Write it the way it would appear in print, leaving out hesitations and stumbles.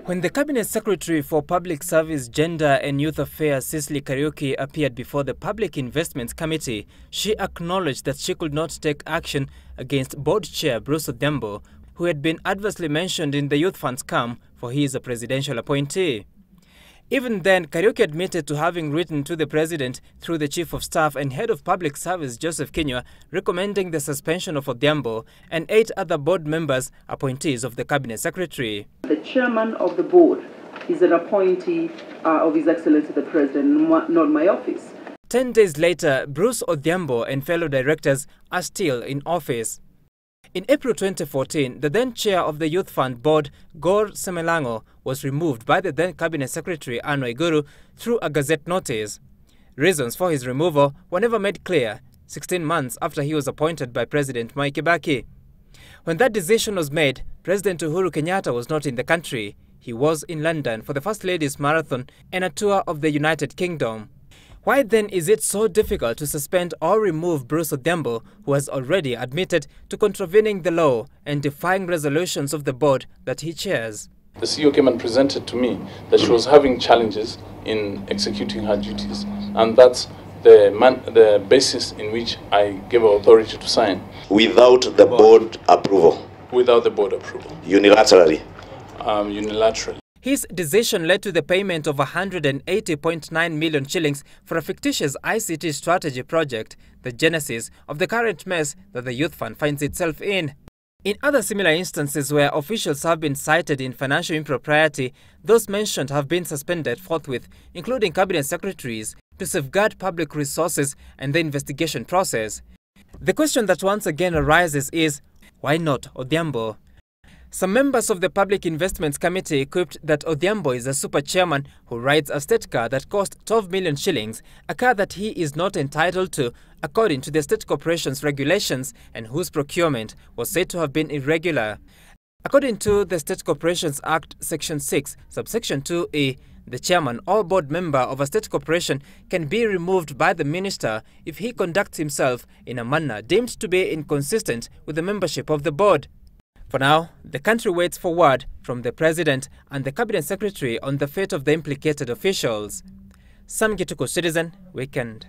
When the Cabinet Secretary for Public Service, Gender and Youth Affairs, Cecily Kariuki, appeared before the Public Investments Committee, she acknowledged that she could not take action against Board Chair Bruce Odhiambo, who had been adversely mentioned in the Youth Fund scam, for he is a presidential appointee. Even then, Kariuki admitted to having written to the President through the Chief of Staff and Head of Public Service, Joseph Kinyua, recommending the suspension of Odhiambo and 8 other board members, appointees of the Cabinet Secretary. The chairman of the board is an appointee of His Excellency the President, not my office. 10 days later, Bruce Odhiambo and fellow directors are still in office. In April 2014, the then chair of the Youth Fund Board, Gor Semelango, was removed by the then Cabinet Secretary Anne Waiguru through a Gazette notice. Reasons for his removal were never made clear, 16 months after he was appointed by President Mwai Kibaki. When that decision was made, President Uhuru Kenyatta was not in the country. He was in London for the First Lady's Marathon and a tour of the United Kingdom. Why then is it so difficult to suspend or remove Bruce Odhiambo, who has already admitted to contravening the law and defying resolutions of the board that he chairs? The CEO came and presented to me that she was having challenges in executing her duties, and that's the basis in which I gave her authority to sign. Without the board approval? Without the board approval. Unilaterally? Unilaterally. His decision led to the payment of 180.9 million shillings for a fictitious ICT strategy project, the genesis of the current mess that the Youth Fund finds itself in. In other similar instances where officials have been cited in financial impropriety, those mentioned have been suspended forthwith, including cabinet secretaries, to safeguard public resources and the investigation process. The question that once again arises is, why not Odhiambo? Some members of the Public Investments Committee quipped that Odhiambo is a super chairman who rides a state car that cost 12 million shillings, a car that he is not entitled to according to the State Corporations regulations and whose procurement was said to have been irregular. According to the State Corporations Act, Section 6, subsection 2A, the chairman or board member of a state corporation can be removed by the minister if he conducts himself in a manner deemed to be inconsistent with the membership of the board. For now, the country waits for word from the President and the Cabinet Secretary on the fate of the implicated officials. Sam Gituko, Citizen Weekend.